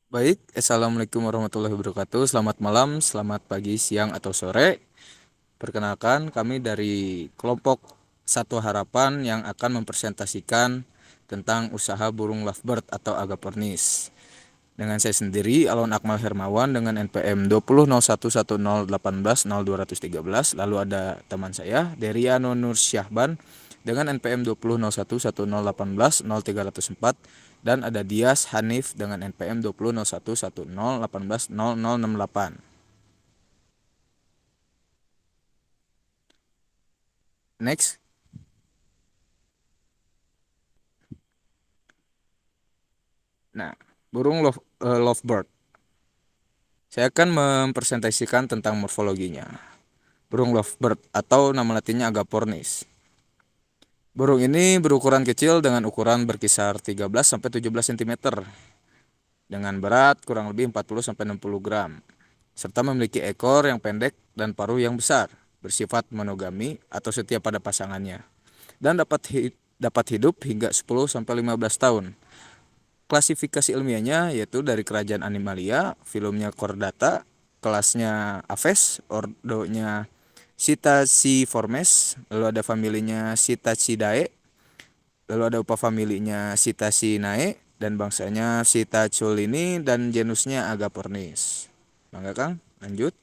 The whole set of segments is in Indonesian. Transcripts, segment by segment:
Baik, Assalamualaikum warahmatullahi wabarakatuh. Selamat malam, selamat pagi, siang, atau sore. Perkenalkan, kami dari kelompok Satu Harapan yang akan mempresentasikan tentang usaha burung lovebird atau agapornis. Dengan saya sendiri, Alon Akmal Hermawan dengan NPM 20.011018.0213. Lalu ada teman saya, Deriano Nur Syahban dengan NPM 20.011018.0304. Dan ada Dias Hanif dengan NPM 20.011018.0068. Next. Nah, lovebird. Saya akan mempresentasikan tentang morfologinya. Burung lovebird atau nama latinnya Agapornis. Burung ini berukuran kecil dengan ukuran berkisar 13-17 cm dengan berat kurang lebih 40-60 gram serta memiliki ekor yang pendek dan paruh yang besar, bersifat monogami atau setia pada pasangannya dan dapat hidup hingga 10-15 tahun. Klasifikasi ilmiahnya yaitu dari Kerajaan Animalia, filumnya Chordata, kelasnya Aves, ordonya Psittaciformes, lalu ada familinya Psittacidae, lalu ada upafamilinya Psittacinae, dan bangsanya Psittaculini, dan genusnya Agapornis. Mangga Kang, lanjut.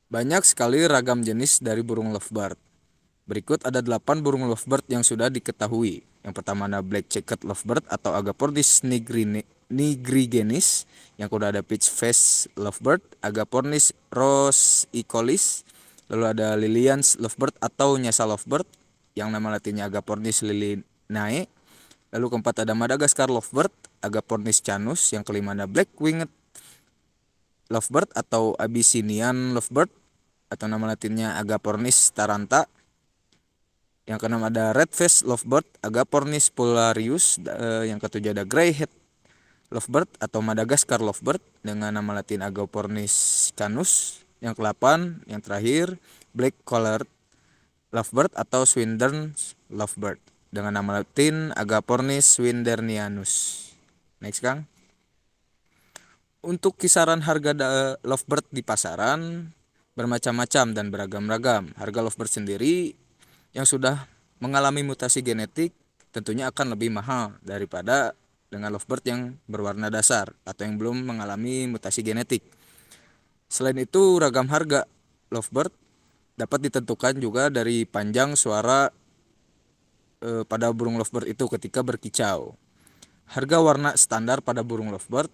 Banyak sekali ragam jenis dari burung lovebird. Berikut ada 8 burung lovebird yang sudah diketahui. Yang pertama ada black-cheeked lovebird atau Agapornis nigrigenis. Yang kedua ada peach face lovebird, Agapornis rosicolis. Lalu ada Lilian's lovebird atau Nyasa lovebird yang nama latinnya Agapornis lilinae. Lalu keempat ada Madagascar lovebird, Agapornis canus. Yang kelima ada black-winged lovebird atau Abyssinian lovebird atau nama latinnya Agapornis taranta. Yang keenam ada red face lovebird, Agapornis polarius. Yang ketujuh ada grey head lovebird atau Madagascar lovebird dengan nama latin Agapornis canus. Yang ke-8, yang terakhir, black collared lovebird atau Swinburne's lovebird dengan nama latin Agapornis swinburnianus. Next, Kang. Untuk kisaran harga lovebird di pasaran bermacam-macam dan beragam-ragam. Harga lovebird sendiri yang sudah mengalami mutasi genetik tentunya akan lebih mahal daripada dengan lovebird yang berwarna dasar atau yang belum mengalami mutasi genetik. Selain itu, ragam harga lovebird dapat ditentukan juga dari panjang suara pada burung lovebird itu ketika berkicau. Harga warna standar pada burung lovebird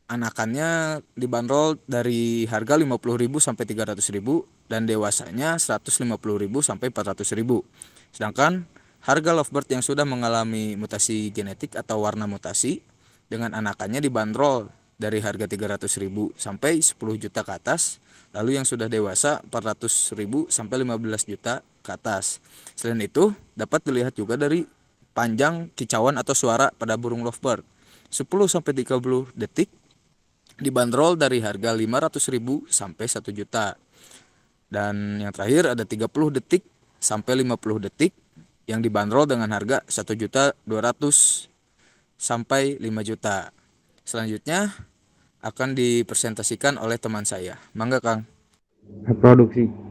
anakannya dibanderol dari harga 50.000 sampai 300.000 dan dewasanya 150.000 sampai 400.000. Sedangkan harga lovebird yang sudah mengalami mutasi genetik atau warna mutasi dengan anakannya dibanderol dari harga 300.000 sampai 10 juta ke atas. Lalu yang sudah dewasa 400.000 sampai 15 juta ke atas. Selain itu, dapat dilihat juga dari panjang kicauan atau suara pada burung lovebird. 10 sampai 30 detik dibanderol dari harga 500.000 sampai 1 juta. Dan yang terakhir ada 30 detik sampai 50 detik yang dibanderol dengan harga 1.200.000 sampai 5 juta. Selanjutnya akan dipresentasikan oleh teman saya. Mangga, Kang.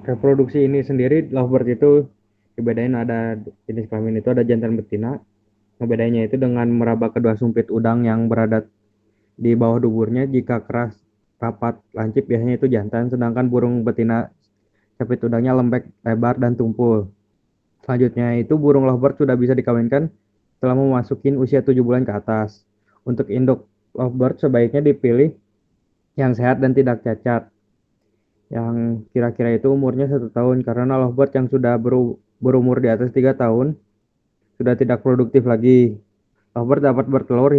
Reproduksi ini sendiri lovebird itu dibedain, ada jenis kelamin itu ada jantan betina. Ngebedainnya itu dengan meraba kedua sumpit udang yang berada di bawah duburnya. Jika keras rapat lancip biasanya itu jantan, sedangkan burung betina sumpit udangnya lembek, lebar, dan tumpul. Selanjutnya itu burung lovebird sudah bisa dikawinkan setelah memasukin usia 7 bulan ke atas. Untuk induk lovebird sebaiknya dipilih yang sehat dan tidak cacat, yang kira-kira itu umurnya 1 tahun, karena lovebird yang sudah berumur di atas 3 tahun sudah tidak produktif lagi. Lovebird dapat bertelur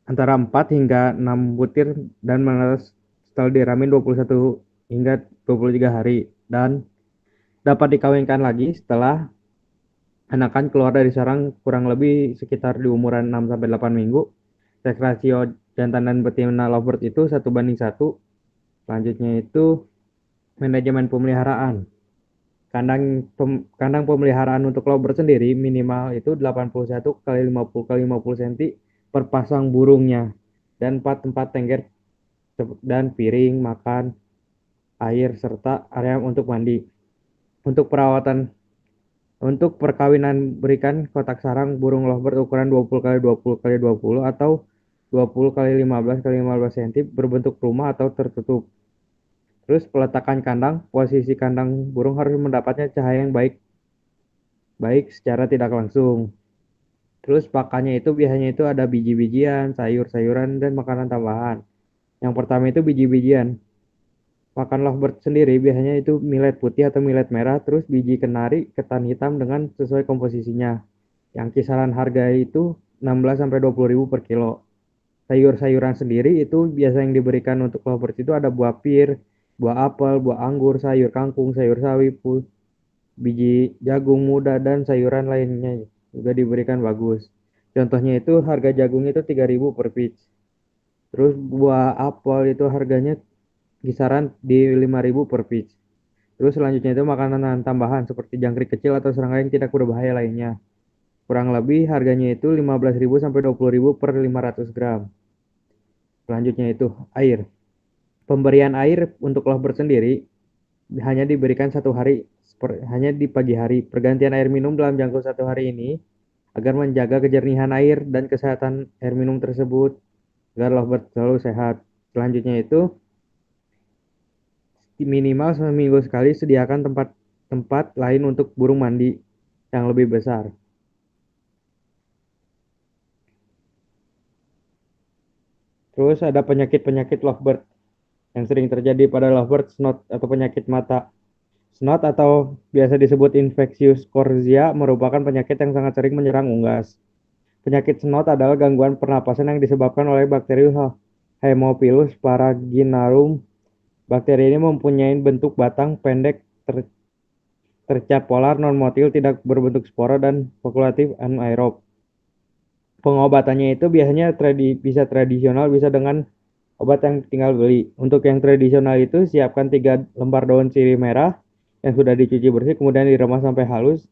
antara 4 hingga 6 butir dan menetas setelah diramin 21 hingga 23 hari, dan dapat dikawinkan lagi setelah anakan keluar dari sarang kurang lebih sekitar di umuran 6-8 minggu. Seks rasio jantan dan betina lovebird itu 1:1. Selanjutnya itu manajemen pemeliharaan. Kandang pemeliharaan untuk lovebird sendiri minimal itu 81 kali 50 kali 50 cm per pasang burungnya, dan 4 tempat tengger dan piring makan, air, serta area untuk mandi. Untuk perawatan untuk perkawinan, berikan kotak sarang burung lovebird ukuran 20 kali 20 kali 20 atau 20 kali 15 kali 15 cm berbentuk rumah atau tertutup. Terus peletakan kandang, posisi kandang burung harus mendapatnya cahaya yang baik secara tidak langsung. Terus pakannya itu biasanya itu ada biji-bijian, sayur-sayuran, dan makanan tambahan. Yang pertama itu biji-bijian. Pakan lovebird sendiri biasanya itu millet putih atau millet merah, terus biji kenari, ketan hitam dengan sesuai komposisinya. Yang kisaran harga itu 16 sampai 20 ribu per kilo. Sayur-sayuran sendiri itu biasa yang diberikan untuk lovebird itu ada buah pir, buah apel, buah anggur, sayur kangkung, sayur sawi, biji jagung muda, dan sayuran lainnya juga diberikan bagus. Contohnya itu harga jagung itu 3.000 per piece. Terus buah apel itu harganya kisaran di 5.000 per piece. Terus selanjutnya itu makanan tambahan seperti jangkrik kecil atau serangga yang tidak berbahaya lainnya. Kurang lebih harganya itu 15.000 sampai 20.000 per 500 gram. Selanjutnya itu air. Pemberian air untuk lovebird sendiri hanya diberikan satu hari, hanya di pagi hari. Pergantian air minum dalam jangka satu hari ini agar menjaga kejernihan air dan kesehatan air minum tersebut agar lovebird selalu sehat. Selanjutnya itu minimal seminggu sekali sediakan tempat lain untuk burung mandi yang lebih besar. Terus ada penyakit-penyakit lovebird yang sering terjadi pada lovebird, snot atau penyakit mata. Snot atau biasa disebut infeksius korzia merupakan penyakit yang sangat sering menyerang unggas. Penyakit snot adalah gangguan pernapasan yang disebabkan oleh bakteri Haemophilus paraginarum. Bakteri ini mempunyai bentuk batang pendek, tercap polar, non-motil, tidak berbentuk spora, dan fakultatif anaerob. Pengobatannya itu biasanya bisa tradisional, bisa dengan obat yang tinggal beli. Untuk yang tradisional itu siapkan 3 lembar daun sirih merah yang sudah dicuci bersih, kemudian diremas sampai halus.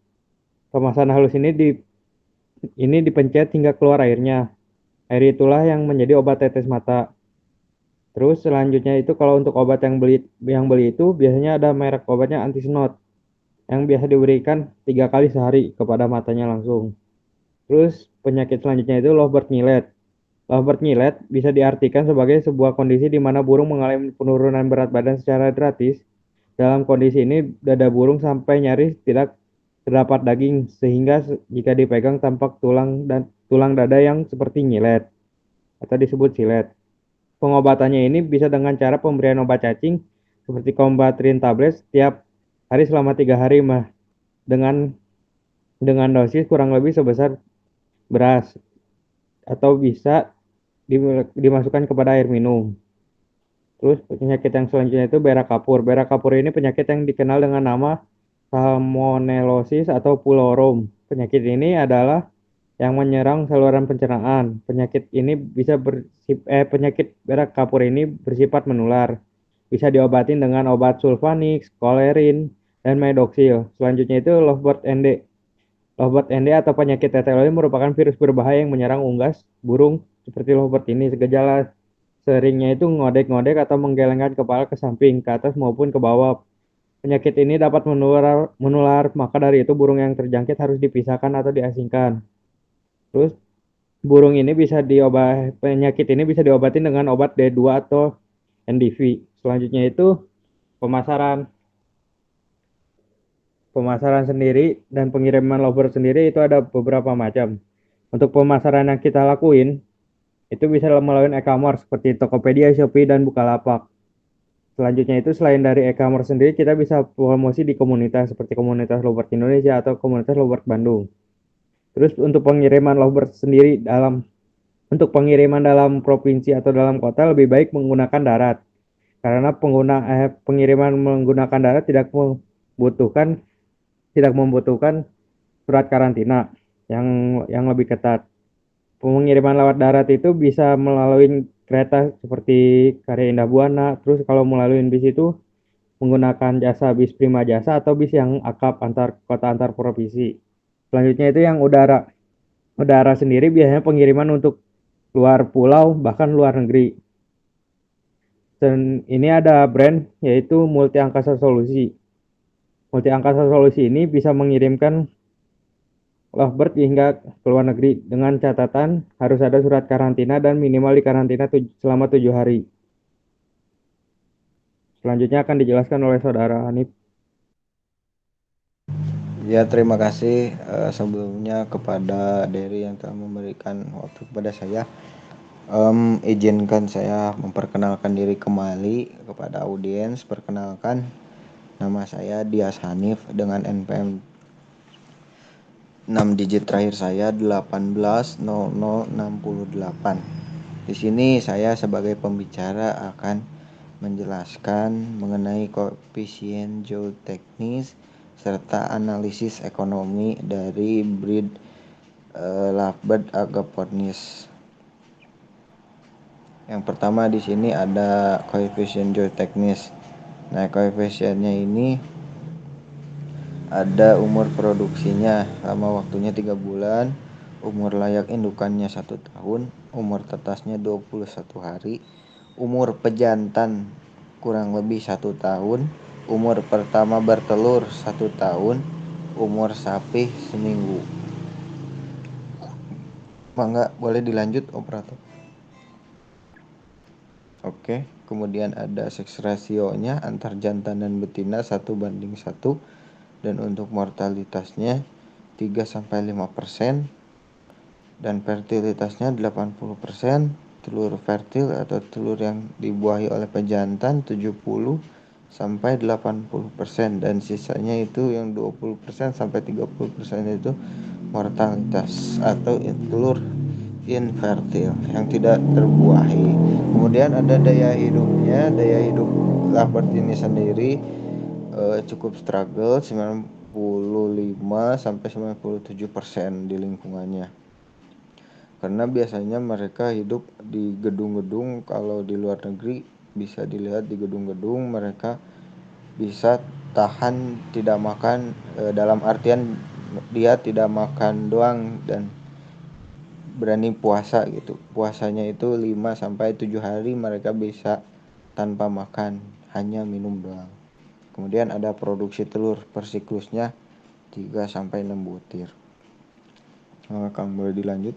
Kemasan halus ini dipencet hingga keluar airnya. Air itulah yang menjadi obat tetes mata. Terus selanjutnya itu kalau untuk obat yang beli itu biasanya ada merek obatnya anti snot yang biasa diberikan 3 kali sehari kepada matanya langsung. Terus penyakit selanjutnya itu lovebird millet. Lovebird millet bisa diartikan sebagai sebuah kondisi di mana burung mengalami penurunan berat badan secara drastis. Dalam kondisi ini dada burung sampai nyaris tidak terdapat daging, sehingga jika dipegang tampak tulang dada yang seperti nyilet atau disebut silet. Pengobatannya ini bisa dengan cara pemberian obat cacing seperti Combatrin tablet setiap hari selama 3 hari dengan dosis kurang lebih sebesar beras, atau bisa dimasukkan kepada air minum. Terus penyakit yang selanjutnya itu berak kapur. Berak kapur ini penyakit yang dikenal dengan nama Salmonellosis atau Pulorum. Penyakit ini adalah yang menyerang saluran pencernaan. Penyakit berak kapur ini bersifat menular. Bisa diobatin dengan obat sulfanix, kolerin, dan medoxil. Selanjutnya itu Lovebird ND. Lovebird ND atau penyakit teteloid merupakan virus berbahaya yang menyerang unggas burung seperti lovebird ini. Gejala seringnya itu ngodek-ngodek atau menggelengkan kepala ke samping, ke atas maupun ke bawah. Penyakit ini dapat menular, maka dari itu burung yang terjangkit harus dipisahkan atau diasingkan. Terus penyakit ini bisa diobatin dengan obat D2 atau NDV. Selanjutnya itu pemasaran. Pemasaran sendiri dan pengiriman lovebird sendiri itu ada beberapa macam. Untuk pemasaran yang kita lakuin itu bisa melalui e-commerce seperti Tokopedia, Shopee, dan Bukalapak. Selanjutnya itu selain dari e-commerce sendiri, kita bisa promosi di komunitas seperti komunitas lovebird Indonesia atau komunitas lovebird Bandung. Terus untuk pengiriman lovebird sendiri untuk pengiriman dalam provinsi atau dalam kota lebih baik menggunakan darat. Karena pengiriman menggunakan darat tidak membutuhkan surat karantina yang lebih ketat. Pengiriman lewat darat itu bisa melalui kereta seperti Karya Indah Buana. Terus kalau melalui bis itu menggunakan jasa bis Prima Jasa atau bis yang akap antar kota antar provinsi. Selanjutnya itu yang udara sendiri biasanya pengiriman untuk luar pulau bahkan luar negeri. Dan ini ada brand yaitu Multi Angkasa Solusi. Multi Angkasa Solusi ini bisa mengirimkan lovebird hingga ke luar negeri dengan catatan harus ada surat karantina dan minimal di karantina selama 7 hari. Selanjutnya akan dijelaskan oleh saudara Hanif. Ya, terima kasih sebelumnya kepada Dery yang telah memberikan waktu kepada saya. Izinkan saya memperkenalkan diri kembali kepada audiens. Perkenalkan, nama saya Dias Hanif dengan NPM 6 digit terakhir saya 180068. Di sini saya sebagai pembicara akan menjelaskan mengenai koefisien geoteknis serta analisis ekonomi dari breed lovebird agapornis. Yang pertama di sini ada koefisien geoteknis. Nah, koefisiennya ini ada umur produksinya, lama waktunya 3 bulan, umur layak indukannya 1 tahun, umur tetasnya 21 hari, umur pejantan kurang lebih 1 tahun, umur pertama bertelur 1 tahun, umur sapi seminggu. Mangga, boleh dilanjut operator. Oke, kemudian ada seks rasionya antar jantan dan betina 1:1, dan untuk mortalitasnya 3-5%, dan fertilitasnya 80%, telur fertil atau telur yang dibuahi oleh pejantan 70-80%, dan sisanya itu yang 20-30% itu mortalitas atau telur infertil yang tidak terbuahi. Kemudian ada daya hidupnya. Daya hidup lovebird ini sendiri cukup struggle 95-97% di lingkungannya, karena biasanya mereka hidup di gedung-gedung. Kalau di luar negeri bisa dilihat di gedung-gedung mereka bisa tahan tidak makan, dalam artian dia tidak makan doang dan berani puasa gitu. Puasanya itu 5-7 hari mereka bisa tanpa makan, hanya minum doang. Kemudian ada produksi telur, per siklusnya 3-6 butir. Kang, boleh dilanjut.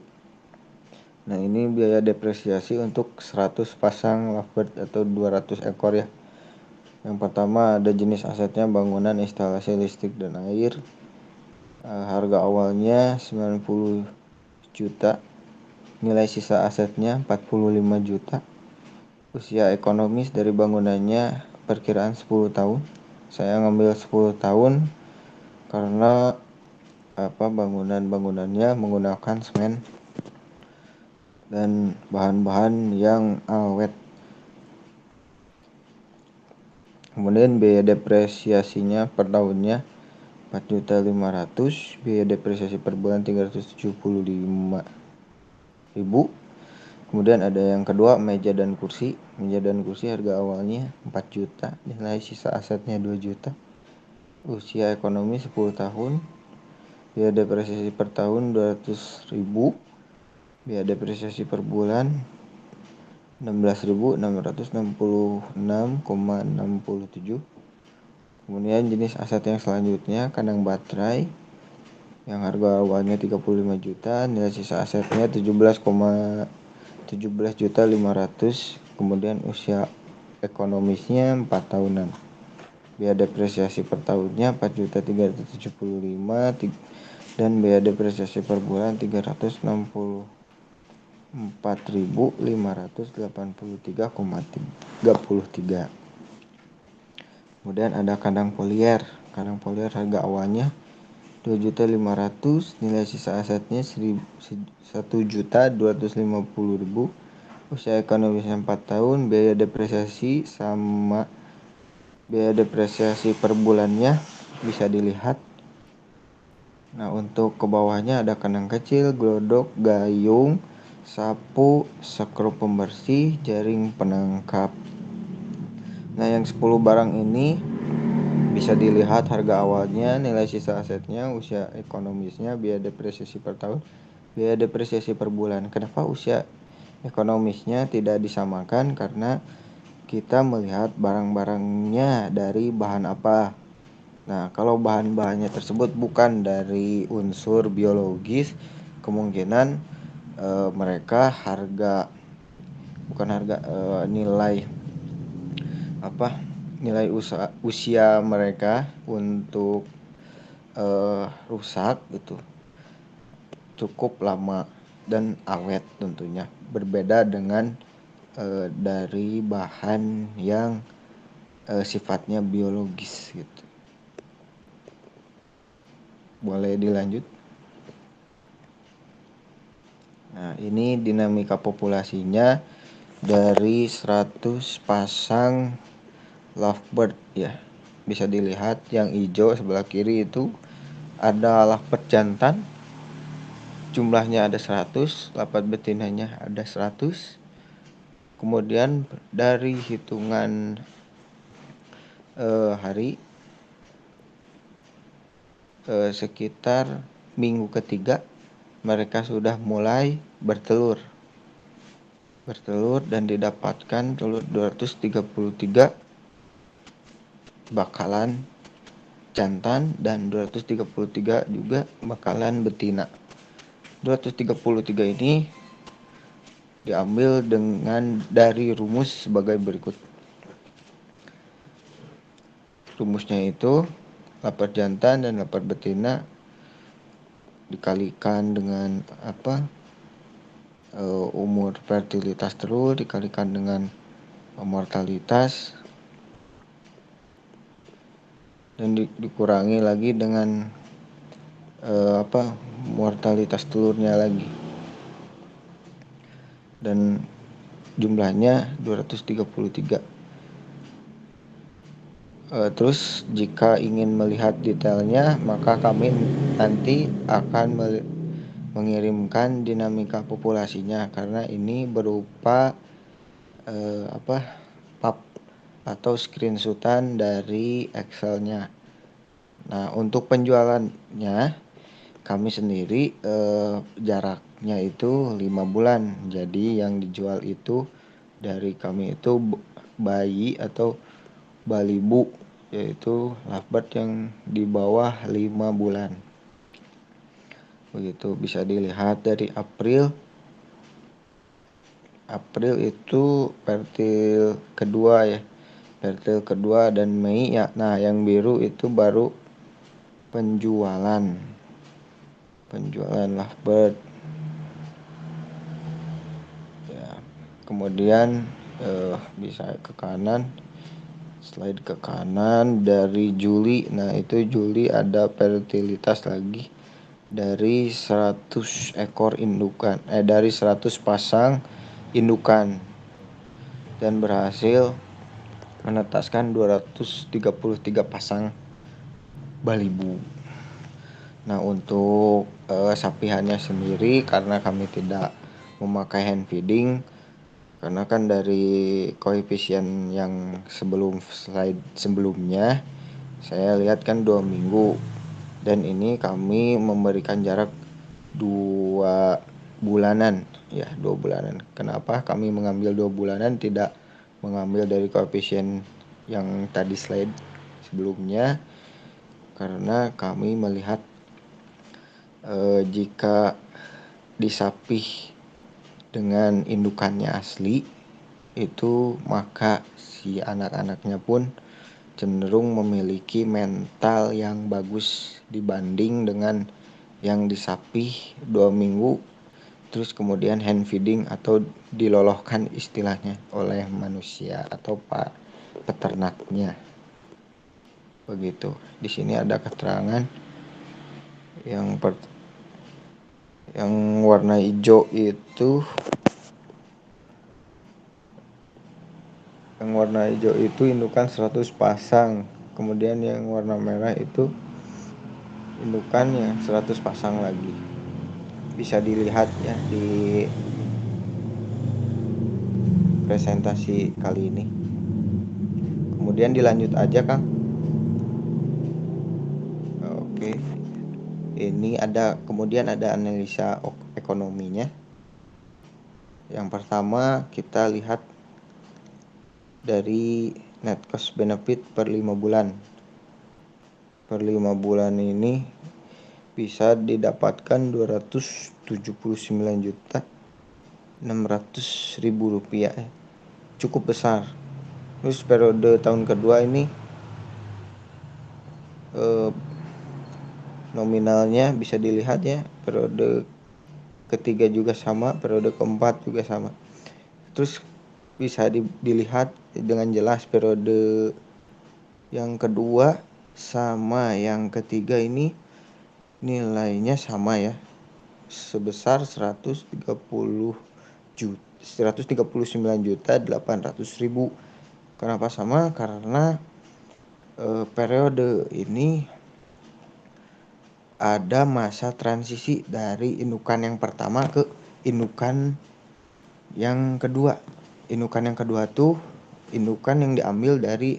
Nah, ini biaya depresiasi untuk 100 pasang lovebird atau 200 ekor ya. Yang pertama ada jenis asetnya bangunan, instalasi listrik dan air. Harga awalnya 90 juta. Nilai sisa asetnya 45 juta. Usia ekonomis dari bangunannya perkiraan 10 tahun. Saya ngambil 10 tahun karena bangunannya menggunakan semen dan bahan-bahan yang awet. Kemudian biaya depresiasinya per tahunnya 4.500.000, biaya depresiasi per bulan 375.000. Kemudian ada yang kedua, meja dan kursi. Meja dan kursi harga awalnya 4 juta, nilai sisa asetnya 2 juta. Usia ekonomi 10 tahun. Biaya depresiasi per tahun 200.000. Biaya depresiasi per bulan 16.666,67. Kemudian jenis aset yang selanjutnya kandang baterai yang harga awalnya 35 juta, nilai sisa asetnya 17.500.000. Kemudian usia ekonomisnya 4 tahunan. Biaya depresiasi per tahunnya 4.375.000 dan biaya depresiasi per bulan 364.583,33. Kemudian ada kandang polier. Kandang polier harga awalnya 2.500.000, nilai sisa asetnya 1.250.000. Usia ekonomisnya 4 tahun, biaya depresiasi sama biaya depresiasi per bulannya bisa dilihat. Nah, untuk ke bawahnya ada kandang kecil, glodok, gayung, sapu, sekrup pembersih, jaring penangkap. Nah, yang 10 barang ini bisa dilihat harga awalnya, nilai sisa asetnya, usia ekonomisnya, biaya depresiasi per tahun, biaya depresiasi per bulan. Kenapa usia ekonomisnya tidak disamakan? Karena kita melihat barang-barangnya dari bahan apa. Nah, kalau bahan-bahannya tersebut bukan dari unsur biologis, kemungkinan mereka nilai usia mereka untuk rusak itu cukup lama dan awet tentunya, berbeda dengan dari bahan yang sifatnya biologis gitu. Boleh dilanjut? Nah, ini dinamika populasinya dari 100 pasang lovebird ya. Bisa dilihat yang hijau sebelah kiri itu ada lovebird jantan. Jumlahnya ada 100, lapat betinanya ada 100. Kemudian dari hitungan hari sekitar minggu ketiga mereka sudah mulai bertelur dan didapatkan telur 233 bakalan jantan dan 233 juga bakalan betina. 233 ini diambil dari rumus sebagai berikut. Rumusnya itu lapat jantan dan lapat betina dikalikan dengan umur fertilitas telur dikalikan dengan mortalitas dan dikurangi lagi dengan mortalitas telurnya lagi, dan jumlahnya 233. Terus jika ingin melihat detailnya, maka kami nanti akan mengirimkan dinamika populasinya, karena ini berupa pub atau screenshotan dari Excelnya. Nah, untuk penjualannya kami sendiri jaraknya itu 5 bulan. Jadi yang dijual itu dari kami itu bayi atau balibu, yaitu lovebird yang di bawah 5 bulan. Begitu, bisa dilihat dari April itu fertil kedua ya. Fertil kedua dan Mei ya. Nah, yang biru itu baru penjualan lovebird. Ya. Kemudian bisa ke kanan. Slide ke kanan dari Juli. Nah, itu Juli ada fertilitas lagi dari 100 ekor indukan, dari 100 pasang indukan, dan berhasil menetaskan 233 pasang balibu. Nah, untuk sapihannya sendiri karena kami tidak memakai hand feeding, karena kan dari koefisien yang slide sebelumnya saya lihat kan 2 minggu, dan ini kami memberikan jarak 2 bulanan ya, 2 bulanan. Kenapa kami mengambil 2 bulanan, tidak mengambil dari koefisien yang tadi slide sebelumnya? Karena kami melihat jika disapih dengan indukannya asli itu, maka si anak-anaknya pun cenderung memiliki mental yang bagus dibanding dengan yang disapih 2 minggu terus kemudian hand feeding atau dilolohkan istilahnya oleh manusia atau peternaknya. Begitu. Di sini ada keterangan yang warna hijau itu indukan 100 pasang. Kemudian yang warna merah itu indukannya 100 pasang lagi. Bisa dilihat ya di presentasi kali ini. Kemudian dilanjut aja Kang. Oke. Ini kemudian ada analisa ekonominya. Yang pertama kita lihat dari net cost benefit per 5 bulan. Per 5 bulan ini bisa didapatkan 279.600.000 rupiah. Cukup besar. Terus periode tahun kedua ini nominalnya bisa dilihat ya, periode ketiga juga sama, periode keempat juga sama. Terus bisa dilihat dengan jelas periode yang kedua sama yang ketiga ini nilainya sama ya, sebesar 139.800.000. Kenapa sama? Karena periode ini ada masa transisi dari indukan yang pertama ke indukan yang kedua. Indukan yang kedua tuh indukan yang diambil dari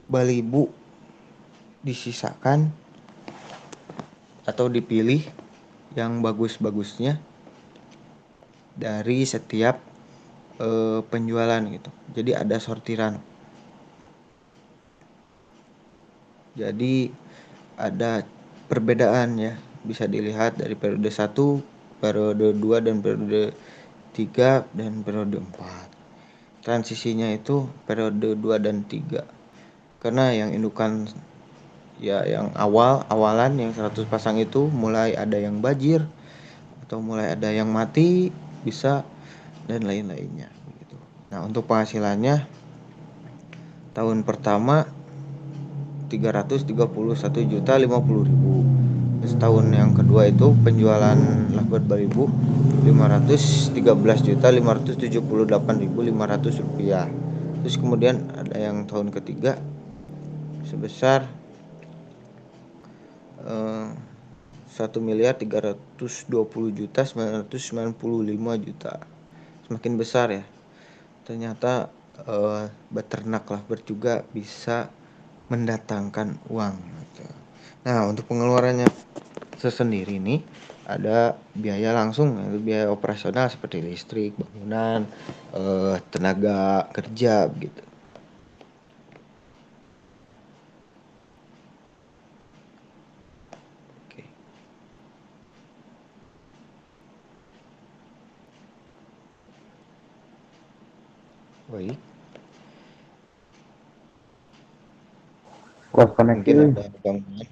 balibu, disisakan atau dipilih yang bagus-bagusnya dari setiap penjualan gitu. Jadi ada sortiran. Jadi ada perbedaan ya, bisa dilihat dari periode 1, periode 2 dan periode 3 dan periode 4. Transisinya itu periode 2 dan 3. Karena yang indukan ya yang awalan yang 100 pasang itu mulai ada yang bajir atau mulai ada yang mati bisa dan lain-lainnya gitu. Nah, untuk penghasilannya tahun pertama 331.050.000. Terus tahun yang kedua itu penjualan lovebird balibu 513.578.500 rupiah. Terus kemudian ada yang tahun ketiga sebesar 1.320.995.000. Semakin besar ya. Ternyata beternak lovebird juga bisa mendatangkan uang gitu. Nah, untuk pengeluarannya sendiri nih ada biaya langsung, yaitu biaya operasional seperti listrik, bangunan, tenaga kerja gitu. Oke. Baik, Cross mungkin connecting. ada gangguan.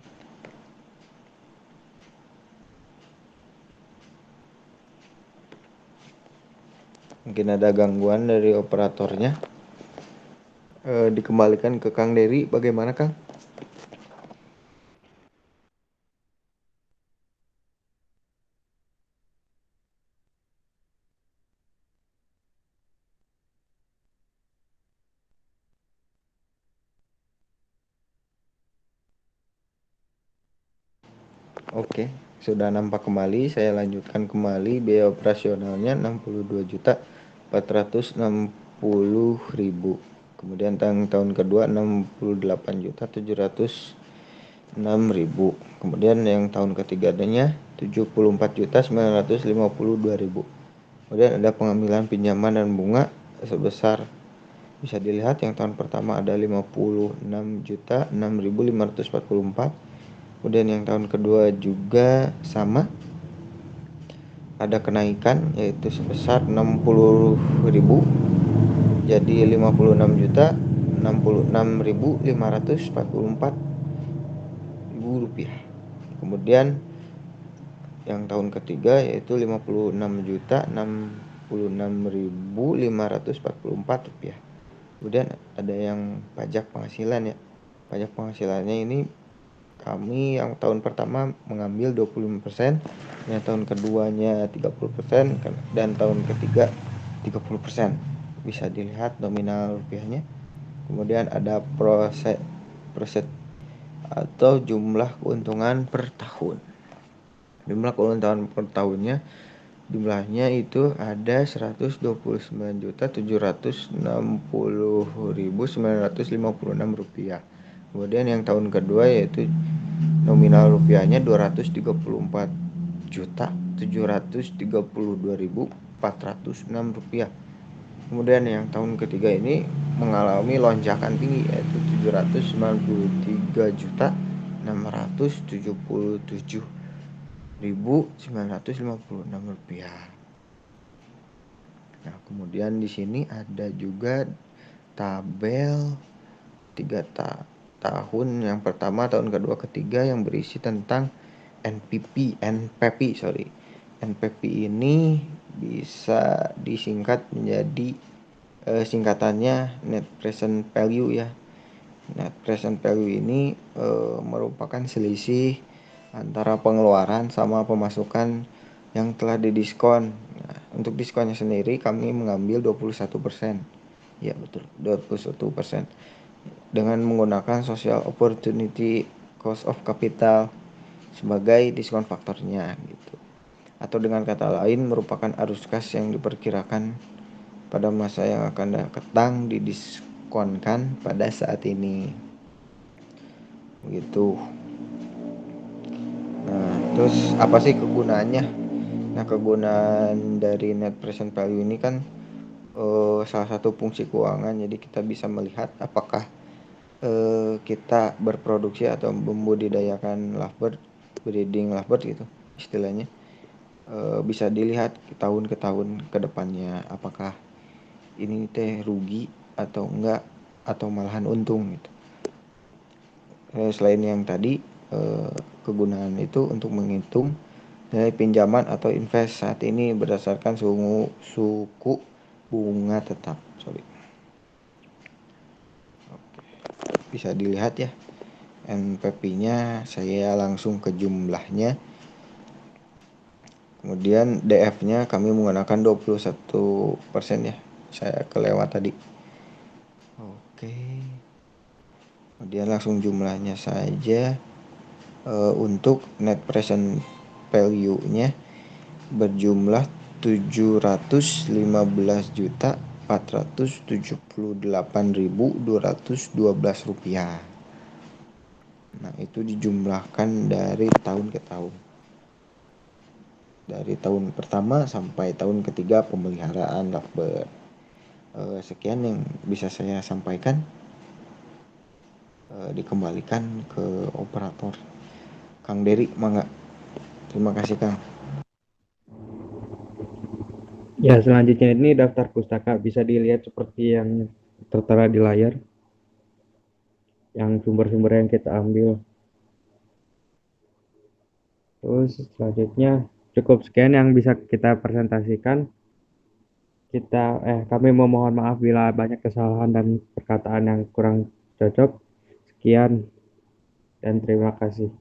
Mungkin ada gangguan dari operatornya. Dikembalikan ke Kang Dery, bagaimana Kang? Oke, sudah nampak kembali. Saya lanjutkan kembali. Biaya operasionalnya 62.460.000. Kemudian tahun kedua 68.706.000. Kemudian yang tahun ketiganya 74.952.000. Kemudian ada pengambilan pinjaman dan bunga sebesar, bisa dilihat yang tahun pertama ada 56.006.544. Kemudian yang tahun kedua juga sama, ada kenaikan yaitu sebesar 60.000 jadi 56.066.544 rupiah. Kemudian yang tahun ketiga yaitu 56.066.544 rupiah. Kemudian ada yang pajak penghasilan ya. Pajak penghasilannya ini kami yang tahun pertama mengambil 25%, yang tahun keduanya 30%, dan tahun ketiga 30%. Bisa dilihat nominal rupiahnya. Kemudian ada proset atau jumlah keuntungan per tahun. Jumlah keuntungan per tahunnya Jumlahnya itu ada 129.760.956 rupiah. Kemudian yang tahun kedua yaitu nominal rupiahnya 234.732.406 rupiah. Kemudian yang tahun ketiga ini mengalami lonjakan tinggi yaitu 793.677.956 rupiah. Nah, kemudian di sini ada juga tabel 3 tahun yang pertama, tahun kedua, ketiga yang berisi tentang NPP. NPP ini bisa disingkat menjadi singkatannya Net Present Value ya. Net Present Value ini merupakan selisih antara pengeluaran sama pemasukan yang telah didiskon. Nah, untuk diskonnya sendiri kami mengambil 21%. Ya betul, 21%. Dengan menggunakan Social Opportunity Cost of Capital sebagai diskon faktornya gitu. Atau dengan kata lain merupakan arus kas yang diperkirakan pada masa yang akan datang didiskonkan pada saat ini. Begitu. Nah, terus apa sih kegunaannya? Nah, kegunaan dari net present value ini kan salah satu fungsi keuangan. Jadi kita bisa melihat apakah kita berproduksi atau membudidayakan lovebird, breeding lovebird gitu istilahnya. Bisa dilihat tahun ke tahun ke depannya apakah ini teh rugi atau enggak atau malahan untung gitu. Selain yang tadi kegunaan itu untuk menghitung nilai pinjaman atau invest saat ini berdasarkan suku bunga tetap. Bisa dilihat ya NPP-nya, saya langsung ke jumlahnya. Kemudian DF-nya kami menggunakan 21% ya. Saya kelewat tadi. Oke. Kemudian langsung jumlahnya saja. Untuk net present value-nya berjumlah 715.478.212 rupiah. Nah, itu dijumlahkan dari tahun ke tahun. Dari tahun pertama sampai tahun ketiga pemeliharaan lovebird. Sekian yang bisa saya sampaikan. Dikembalikan ke operator. Kang Dery, mangga. Terima kasih, Kang. Ya, selanjutnya ini daftar pustaka bisa dilihat seperti yang tertera di layar, yang sumber-sumber yang kita ambil. Terus selanjutnya cukup sekian yang bisa kita presentasikan. Kami memohon maaf bila banyak kesalahan dan perkataan yang kurang cocok. Sekian dan terima kasih.